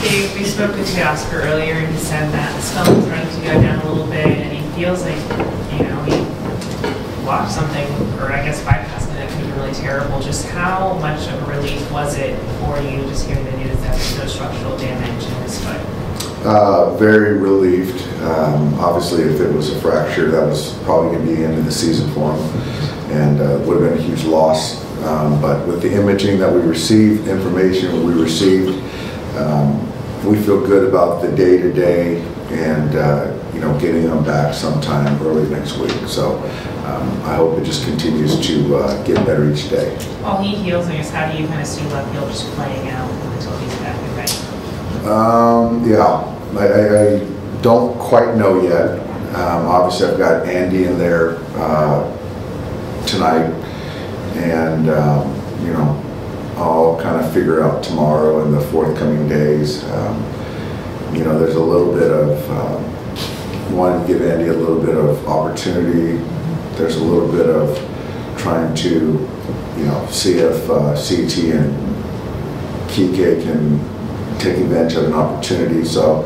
We spoke to Teoscar earlier, and he said that his thumb is starting to go down a little bit, and he feels like, he blocked something, or I guess bypassed it, that could be really terrible. Just how much of a relief was it for you just hearing the news that there's no structural damage in his foot? Very relieved. Obviously, if it was a fracture, that was probably going to be the end of the season for him, and would have been a huge loss. But with the imaging that we received, information we received, we feel good about the day-to-day and getting him back sometime early next week. So I hope it just continues to get better each day. While he heals, I guess, how do you kind of see left field just playing out until he's back in right? Yeah, I don't quite know yet. Obviously, I've got Andy in there tonight, and I'll kind of figure out tomorrow and the forthcoming days. There's a little bit of wanting to give Andy a little bit of opportunity. There's a little bit of trying to, see if CT and Kike can take advantage of an opportunity. So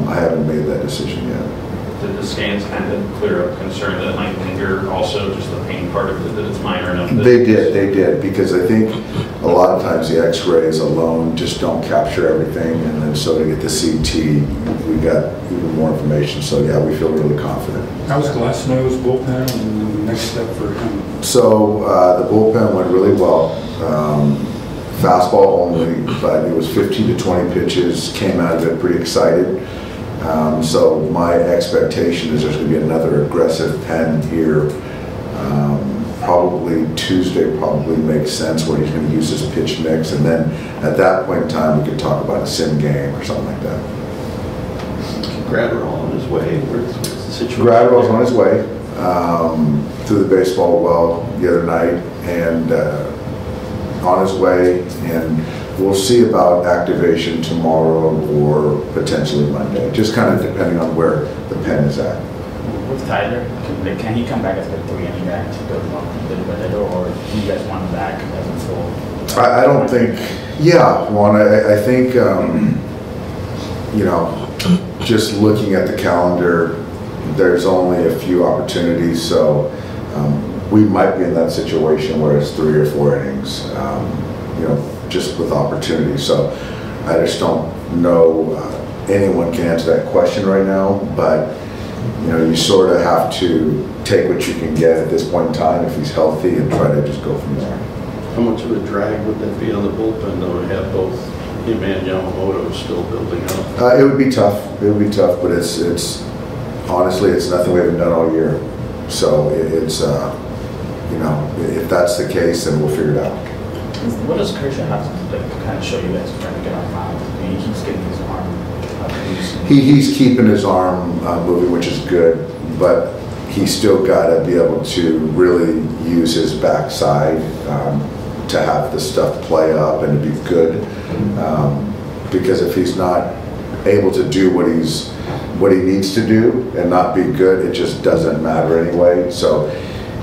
I haven't made that decision yet. Did the scans kind of clear up concern that it might linger, also just the pain part of it, that it's minor enough? They did, because I think a lot of times the x-rays alone just don't capture everything, and then so to get the CT, we got even more information. So yeah, we feel really confident. How was Glasnow's bullpen and the next step for him? So the bullpen went really well. Fastball only, but it was 15 to 20 pitches, came out of it pretty excited. So my expectation is there's going to be another aggressive pen here. Probably Tuesday probably makes sense where he's going to use his pitch mix, and then at that point in time we could talk about a sim game or something like that. Gradwell on his way. Where's the situation? Gradwell's on his way. Threw the baseball well the other night, and on his way, and we'll see about activation tomorrow or potentially Monday, just kind of depending on where the pen is at. With Tyler, can he come back as a 3-inning guy to build him up a little bit later, or do you guys want him back as a full? I don't think, yeah, Juan, I think, just looking at the calendar, there's only a few opportunities, so we might be in that situation where it's 3 or 4 innings, just with opportunity. So I just don't know anyone can answer that question right now, but you sort of have to take what you can get at this point in time if he's healthy and try to just go from there. How much of a drag would that be on the bullpen, though, to have both him and Yamamoto still building up? It would be tough. It would be tough, but it's honestly, it's nothing we haven't done all year. So it's if that's the case, then we'll figure it out. What does Kershaw have to kind of show you guys trying to get on mound? I mean, he keeps getting his arm loose. He's keeping his arm moving, which is good, but he's still got to be able to really use his backside to have the stuff play up and to be good. Because if he's not able to do what he needs to do and not be good, it just doesn't matter anyway. So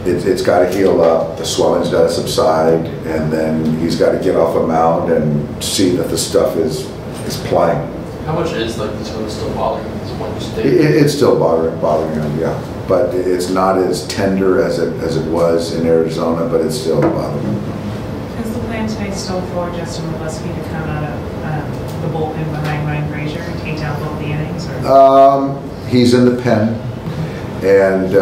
it's got to heal up, the swelling's got to subside, and then he's got to get off a mound and see that the stuff is playing. How much is the toe still bothering him? It's still bothering him, yeah. But it's not as tender as it was in Arizona, but it's still bothering him. Is the plan tonight still for Justin Lebuski to come out of the bullpen behind Ryan Frazier and take down both the innings? Or? He's in the pen, and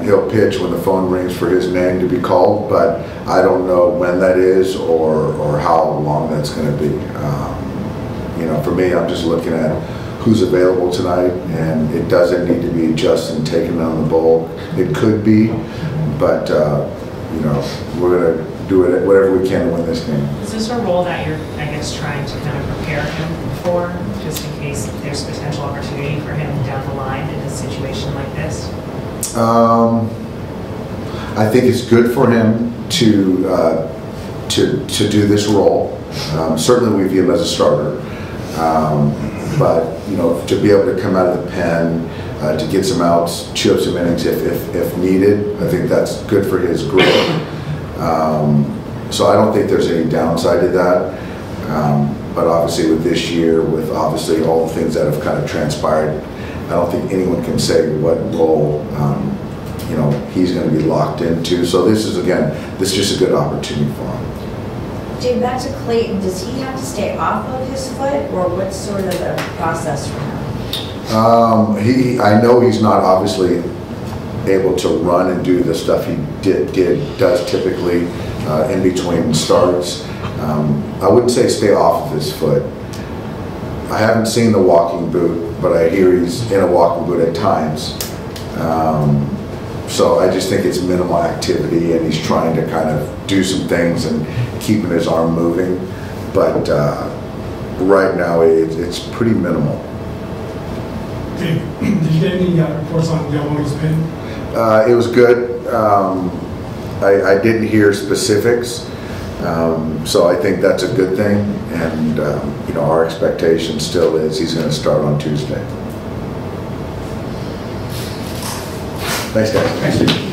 he'll pitch when the phone rings for his name to be called, but I don't know when that is or how long that's going to be. For me, I'm just looking at who's available tonight, and it doesn't need to be Justin taking on the bowl. It could be, but we're going to do it whatever we can to win this game. Is this a role that you're, I guess, trying to kind of prepare him for, just in case there's potential opportunity for him down the line in a situation like this? I think it's good for him to do this role. Certainly, we view him as a starter, but to be able to come out of the pen, to get some outs, chew up some innings if needed, I think that's good for his growth. So I don't think there's any downside to that. But obviously with this year, with obviously all the things that have kind of transpired, I don't think anyone can say what role you know, he's going to be locked into. So this is, again, this is just a good opportunity for him. Jay, back to Clayton, does he have to stay off of his foot, or what's sort of the process for him? I know he's not obviously able to run and do the stuff he does typically in between starts. I wouldn't say stay off of his foot. I haven't seen the walking boot, but I hear he's in a walking boot at times. So I just think it's minimal activity, and he's trying to kind of do some things and keeping his arm moving. But right now it's pretty minimal. Okay. Did you get any reports on Yamamoto's pin? It was good. I didn't hear specifics, so I think that's a good thing. And you know, our expectation still is he's going to start on Tuesday. Thanks, guys. Thanks, Steve.